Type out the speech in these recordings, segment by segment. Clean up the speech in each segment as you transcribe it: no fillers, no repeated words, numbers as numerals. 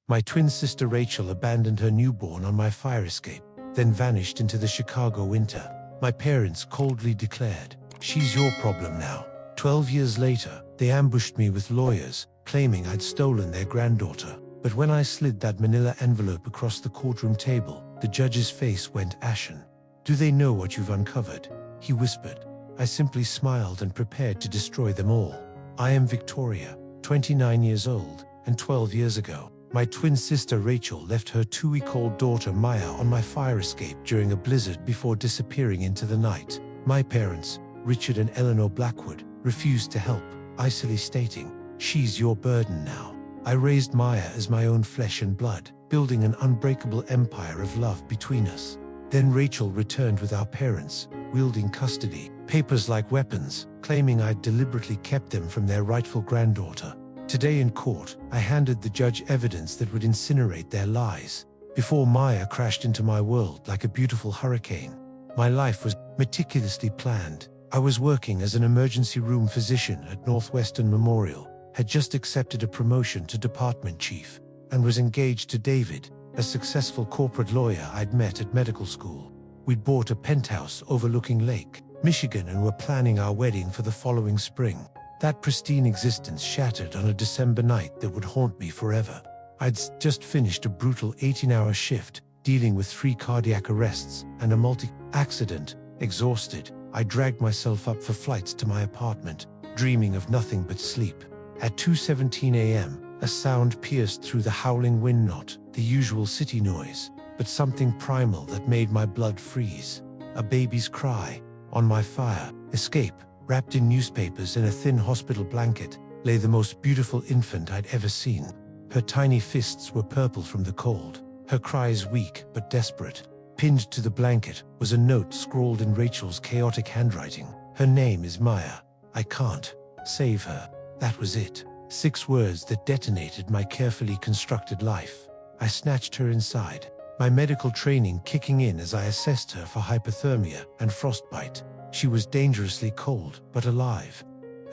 My twin sister Rachel abandoned her newborn on my fire escape, then vanished into the Chicago winter. My parents coldly declared, "She's your problem now." 12 years later, they ambushed me with lawyers, claiming I'd stolen their granddaughter. But when I slid that manila envelope across the courtroom table, the judge's face went ashen. "Do they know what you've uncovered?" he whispered. I simply smiled and prepared to destroy them all. I am Victoria, 29 years old, and 12 years ago, my twin sister Rachel left her 2-week-old daughter Maya on my fire escape during a blizzard before disappearing into the night. My parents, Richard and Eleanor Blackwood, refused to help, icily stating, "She's your burden now." I raised Maya as my own flesh and blood, building an unbreakable empire of love between us. Then Rachel returned with our parents, wielding custody, papers like weapons, claiming I'd deliberately kept them from their rightful granddaughter. Today in court, I handed the judge evidence that would incinerate their lies. Before Maya crashed into my world like a beautiful hurricane, my life was meticulously planned. I was working as an emergency room physician at Northwestern Memorial, had just accepted a promotion to department chief, and was engaged to David, a successful corporate lawyer I'd met at medical school. We'd bought a penthouse overlooking Lake Michigan and were planning our wedding for the following spring. That pristine existence shattered on a December night that would haunt me forever. I'd just finished a brutal 18-hour shift, dealing with 3 cardiac arrests and a multi-accident. Exhausted, I dragged myself up for flights to my apartment, dreaming of nothing but sleep. At 2:17 a.m., a sound pierced through the howling wind, not the usual city noise, but something primal that made my blood freeze. A baby's cry. On my fire escape, wrapped in newspapers in a thin hospital blanket, lay the most beautiful infant I'd ever seen. Her tiny fists were purple from the cold, her cries weak but desperate. Pinned to the blanket was a note scrawled in Rachel's chaotic handwriting. "Her name is Maya. I can't save her." That was it. 6 words that detonated my carefully constructed life. I snatched her inside, my medical training kicking in as I assessed her for hypothermia and frostbite. She was dangerously cold, but alive.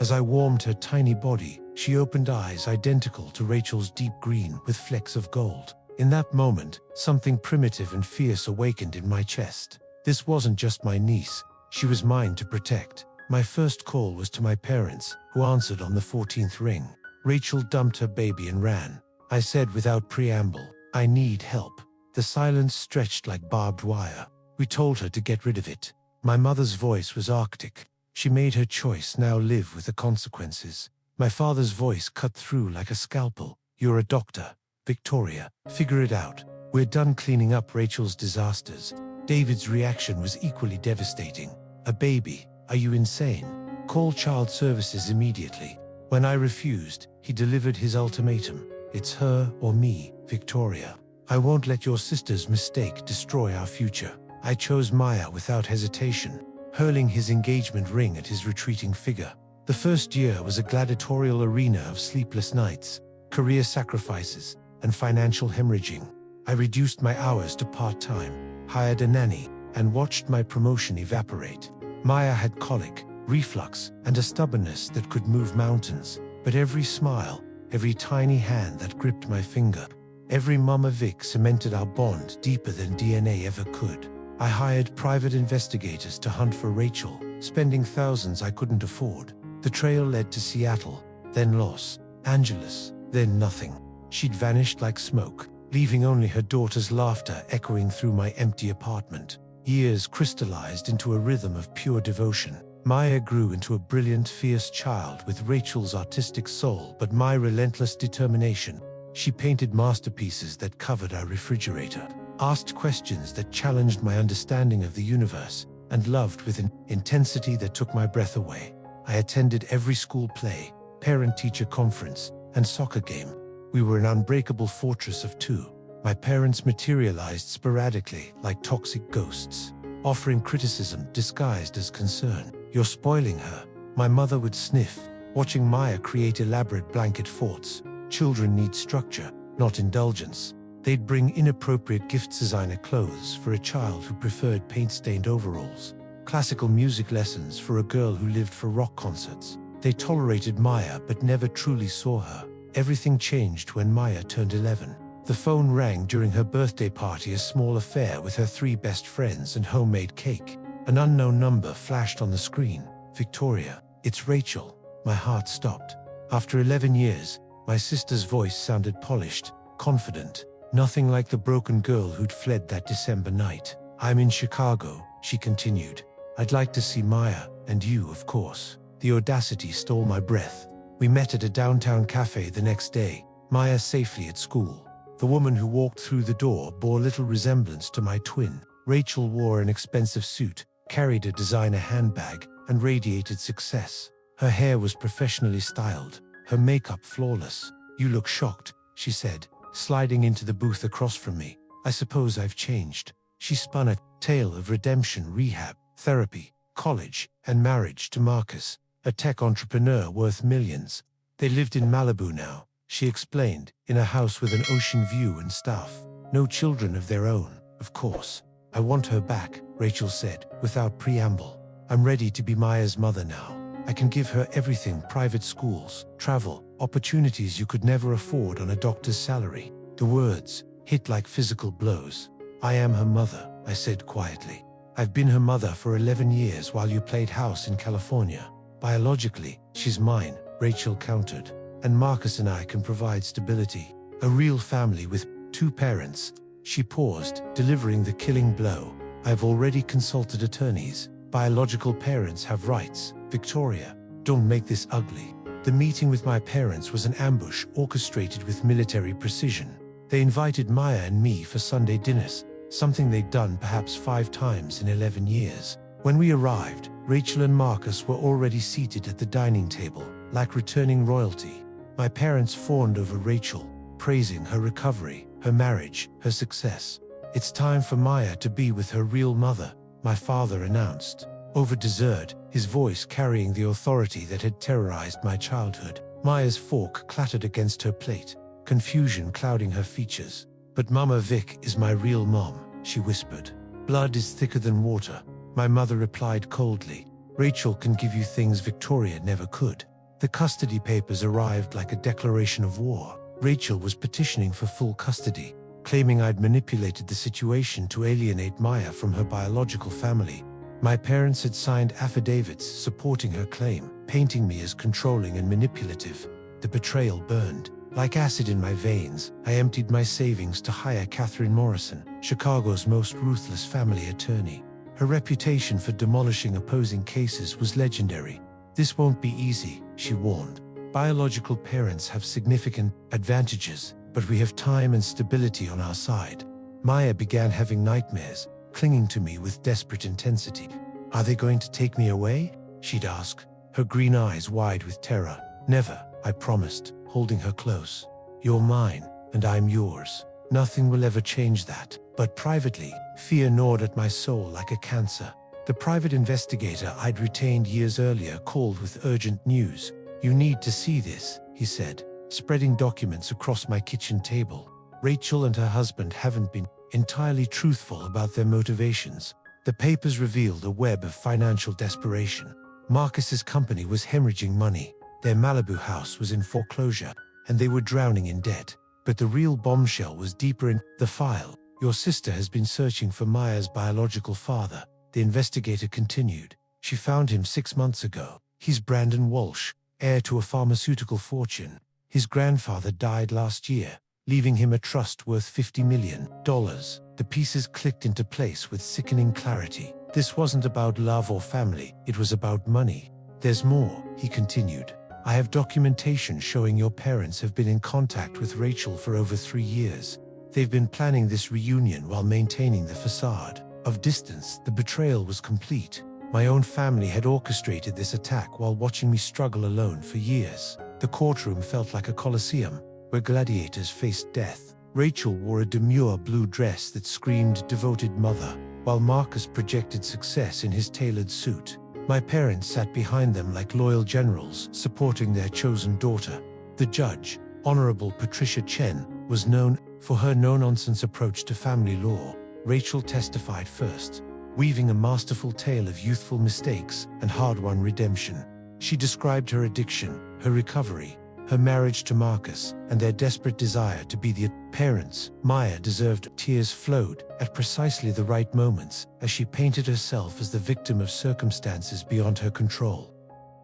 As I warmed her tiny body, she opened eyes identical to Rachel's deep green with flecks of gold. In that moment, something primitive and fierce awakened in my chest. This wasn't just my niece, she was mine to protect. My first call was to my parents, who answered on the 14th ring. Rachel dumped her baby and ran. I said without preamble, "I need help." The silence stretched like barbed wire. We told her to get rid of it. My mother's voice was arctic. She made her choice, now live with the consequences. My father's voice cut through like a scalpel. "You're a doctor, Victoria. Figure it out. We're done cleaning up Rachel's disasters." David's reaction was equally devastating. "A baby? Are you insane? Call child services immediately." When I refused, he delivered his ultimatum. "It's her or me, Victoria. I won't let your sister's mistake destroy our future." I chose Maya without hesitation, hurling his engagement ring at his retreating figure. The first year was a gladiatorial arena of sleepless nights, career sacrifices, and financial hemorrhaging. I reduced my hours to part-time, hired a nanny, and watched my promotion evaporate. Maya had colic, reflux, and a stubbornness that could move mountains. But every smile, every tiny hand that gripped my finger, every Mama Vic cemented our bond deeper than DNA ever could. I hired private investigators to hunt for Rachel, spending thousands I couldn't afford. The trail led to Seattle, then Los Angeles, then nothing. She'd vanished like smoke, leaving only her daughter's laughter echoing through my empty apartment. Years crystallized into a rhythm of pure devotion. Maya grew into a brilliant, fierce child with Rachel's artistic soul, but my relentless determination. She painted masterpieces that covered our refrigerator, asked questions that challenged my understanding of the universe, and loved with an intensity that took my breath away. I attended every school play, parent-teacher conference, and soccer game. We were an unbreakable fortress of 2. My parents materialized sporadically like toxic ghosts, offering criticism disguised as concern. "You're spoiling her," my mother would sniff, watching Maya create elaborate blanket forts. Children need structure, not indulgence. They'd bring inappropriate gift designer clothes for a child who preferred paint-stained overalls, classical music lessons for a girl who lived for rock concerts. They tolerated Maya but never truly saw her. Everything changed when Maya turned 11. The phone rang during her birthday party, a small affair with her 3 best friends and homemade cake. An unknown number flashed on the screen. Victoria, it's Rachel. My heart stopped. After 11 years, my sister's voice sounded polished, confident, nothing like the broken girl who'd fled that December night. I'm in Chicago, she continued. I'd like to see Maya, and you, of course. The audacity stole my breath. We met at a downtown cafe the next day, Maya safely at school. The woman who walked through the door bore little resemblance to my twin. Rachel wore an expensive suit, carried a designer handbag, and radiated success. Her hair was professionally styled, her makeup flawless. You look shocked, she said, sliding into the booth across from me. I suppose I've changed. She spun a tale of redemption, rehab, therapy, college, and marriage to Marcus, a tech entrepreneur worth millions. They lived in Malibu now, she explained, in a house with an ocean view and staff. No children of their own, of course. I want her back, Rachel said, without preamble. I'm ready to be Maya's mother now. I can give her everything: private schools, travel, opportunities you could never afford on a doctor's salary. The words hit like physical blows. I am her mother, I said quietly. I've been her mother for 11 years while you played house in California. Biologically, she's mine, Rachel countered. And Marcus and I can provide stability. A real family with 2 parents. She paused, delivering the killing blow. I've already consulted attorneys. Biological parents have rights. Victoria, don't make this ugly. The meeting with my parents was an ambush orchestrated with military precision. They invited Maya and me for Sunday dinners, something they'd done perhaps 5 times in 11 years. When we arrived, Rachel and Marcus were already seated at the dining table, like returning royalty. My parents fawned over Rachel, praising her recovery, her marriage, her success. It's time for Maya to be with her real mother, my father announced. Over dessert, his voice carrying the authority that had terrorized my childhood. Maya's fork clattered against her plate, confusion clouding her features. But Mama Vic is my real mom, she whispered. Blood is thicker than water, my mother replied coldly. Rachel can give you things Victoria never could. The custody papers arrived like a declaration of war. Rachel was petitioning for full custody, claiming I'd manipulated the situation to alienate Maya from her biological family. My parents had signed affidavits supporting her claim, painting me as controlling and manipulative. The betrayal burned. Like acid in my veins, I emptied my savings to hire Catherine Morrison, Chicago's most ruthless family attorney. Her reputation for demolishing opposing cases was legendary. This won't be easy, she warned. Biological parents have significant advantages, but we have time and stability on our side. Maya began having nightmares, clinging to me with desperate intensity. Are they going to take me away? She'd ask, her green eyes wide with terror. Never, I promised, holding her close. You're mine, and I'm yours. Nothing will ever change that. But privately, fear gnawed at my soul like a cancer. The private investigator I'd retained years earlier called with urgent news. You need to see this, he said, spreading documents across my kitchen table. Rachel and her husband haven't been entirely truthful about their motivations. The papers revealed a web of financial desperation. Marcus's company was hemorrhaging money. Their Malibu house was in foreclosure, and they were drowning in debt. But the real bombshell was deeper in the file. Your sister has been searching for Maya's biological father, the investigator continued. She found him 6 months ago. He's Brandon Walsh, heir to a pharmaceutical fortune. His grandfather died last year, leaving him a trust worth $50 million. The pieces clicked into place with sickening clarity. This wasn't about love or family, it was about money. There's more, he continued. I have documentation showing your parents have been in contact with Rachel for over 3 years. They've been planning this reunion while maintaining the facade of distance. The betrayal was complete. My own family had orchestrated this attack while watching me struggle alone for years. The courtroom felt like a coliseum, where gladiators faced death. Rachel wore a demure blue dress that screamed devoted mother, while Marcus projected success in his tailored suit. My parents sat behind them like loyal generals, supporting their chosen daughter. The judge, Honorable Patricia Chen, was known for her no-nonsense approach to family law. Rachel testified first, weaving a masterful tale of youthful mistakes and hard-won redemption. She described her addiction, her recovery, her marriage to Marcus, and their desperate desire to be the parents Maya deserved. Tears flowed at precisely the right moments as she painted herself as the victim of circumstances beyond her control.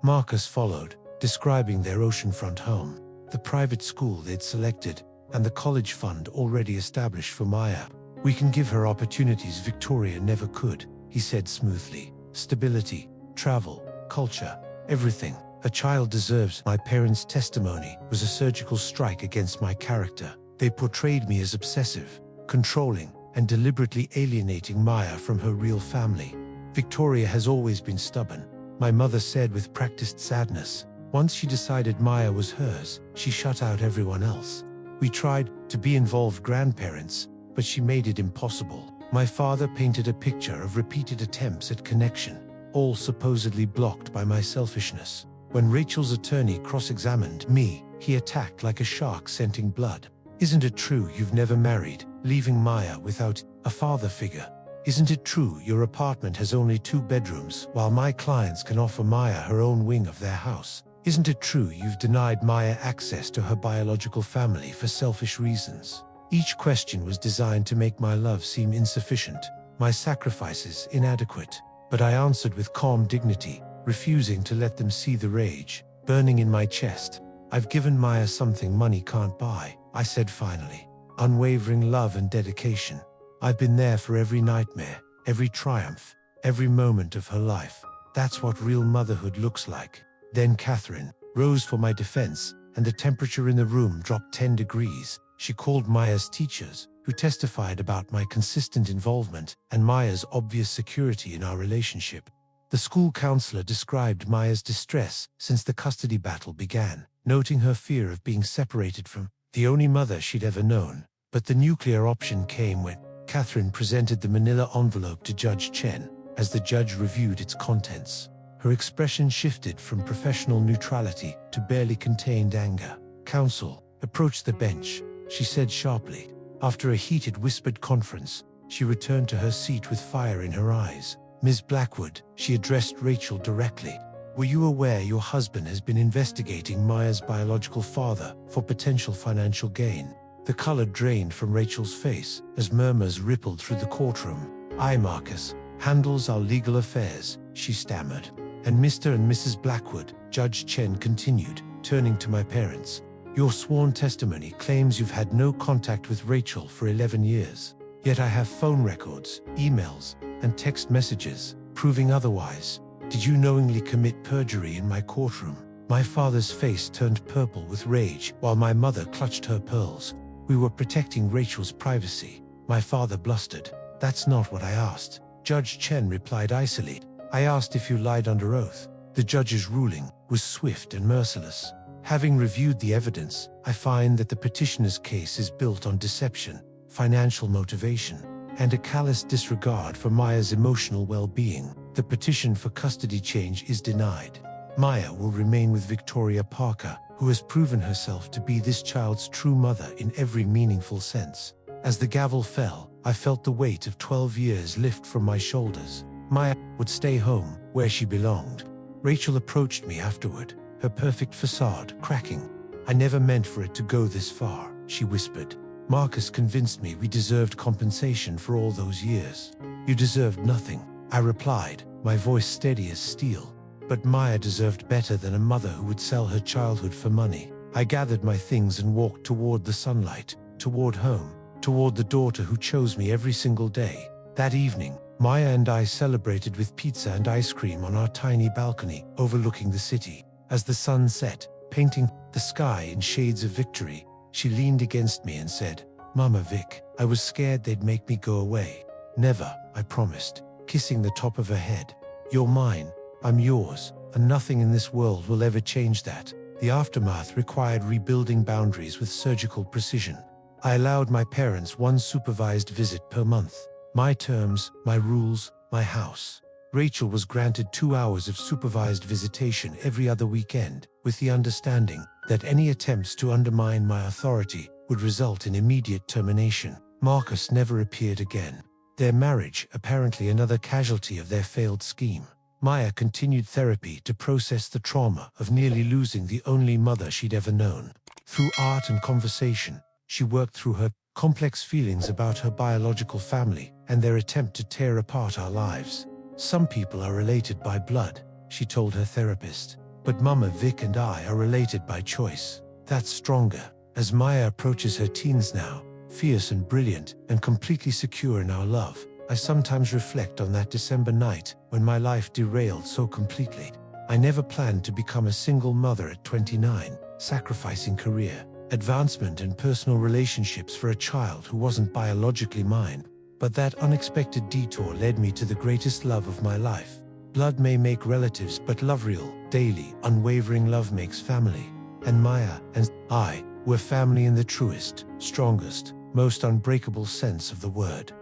Marcus followed, describing their oceanfront home, the private school they'd selected, and the college fund already established for Maya. "We can give her opportunities Victoria never could," he said smoothly. "Stability, travel, culture, everything a child deserves." My parents' testimony was a surgical strike against my character. They portrayed me as obsessive, controlling, and deliberately alienating Maya from her real family. "Victoria has always been stubborn," my mother said with practiced sadness. "Once she decided Maya was hers, she shut out everyone else. We tried to be involved grandparents, but she made it impossible." My father painted a picture of repeated attempts at connection, all supposedly blocked by my selfishness. When Rachel's attorney cross-examined me, he attacked like a shark scenting blood. "Isn't it true you've never married, leaving Maya without a father figure? Isn't it true your apartment has only 2 bedrooms, while my clients can offer Maya her own wing of their house? Isn't it true you've denied Maya access to her biological family for selfish reasons?" Each question was designed to make my love seem insufficient, my sacrifices inadequate. But I answered with calm dignity, refusing to let them see the rage burning in my chest. "I've given Maya something money can't buy," I said finally. "Unwavering love and dedication. I've been there for every nightmare, every triumph, every moment of her life. That's what real motherhood looks like." Then Catherine rose for my defense, and the temperature in the room dropped 10 degrees. She called Maya's teachers, who testified about my consistent involvement and Maya's obvious security in our relationship. The school counselor described Maya's distress since the custody battle began, noting her fear of being separated from the only mother she'd ever known. But the nuclear option came when Catherine presented the manila envelope to Judge Chen. As the judge reviewed its contents, her expression shifted from professional neutrality to barely contained anger. "Counsel, approach the bench," she said sharply. After a heated whispered conference, she returned to her seat with fire in her eyes. "Ms. Blackwood," she addressed Rachel directly, "were you aware your husband has been investigating Maya's biological father for potential financial gain?" The color drained from Rachel's face as murmurs rippled through the courtroom. "I, Marcus, handles our legal affairs," she stammered. "And Mr. and Mrs. Blackwood," Judge Chen continued, turning to my parents, "your sworn testimony claims you've had no contact with Rachel for 11 years. Yet I have phone records, emails, and text messages proving otherwise. Did you knowingly commit perjury in my courtroom?" My father's face turned purple with rage while my mother clutched her pearls. "We were protecting Rachel's privacy," my father blustered. "That's not what I asked," Judge Chen replied icily. "I asked if you lied under oath." The judge's ruling was swift and merciless. "Having reviewed the evidence, I find that the petitioner's case is built on deception, financial motivation, and a callous disregard for Maya's emotional well-being. The petition for custody change is denied. Maya will remain with Victoria Parker, who has proven herself to be this child's true mother in every meaningful sense." As the gavel fell, I felt the weight of 12 years lift from my shoulders. Maya would stay home, where she belonged. Rachel approached me afterward, her perfect facade cracking. "I never meant for it to go this far," she whispered. "Marcus convinced me we deserved compensation for all those years." "You deserved nothing," I replied, my voice steady as steel. "But Maya deserved better than a mother who would sell her childhood for money." I gathered my things and walked toward the sunlight, toward home, toward the daughter who chose me every single day. That evening, Maya and I celebrated with pizza and ice cream on our tiny balcony overlooking the city. As the sun set, painting the sky in shades of victory, she leaned against me and said, "Mama Vic, I was scared they'd make me go away." "Never," I promised, kissing the top of her head. "You're mine, I'm yours, and nothing in this world will ever change that." The aftermath required rebuilding boundaries with surgical precision. I allowed my parents one supervised visit per month. My terms, my rules, my house. Rachel was granted 2 hours of supervised visitation every other weekend, with the understanding that any attempts to undermine my authority would result in immediate termination. Marcus never appeared again. Their marriage, apparently another casualty of their failed scheme. Maya continued therapy to process the trauma of nearly losing the only mother she'd ever known. Through art and conversation, she worked through her complex feelings about her biological family and their attempt to tear apart our lives. Some people are related by blood, she told her therapist, but Mama Vic and I are related by choice. That's stronger. As Maya approaches her teens now, fierce and brilliant and completely secure in our love, I sometimes reflect on that December night when my life derailed so completely. I never planned to become a single mother at 29, sacrificing career, advancement and personal relationships for a child who wasn't biologically mine. But that unexpected detour led me to the greatest love of my life. Blood may make relatives, but love, real, daily, unwavering love makes family. And Maya and I were family in the truest, strongest, most unbreakable sense of the word.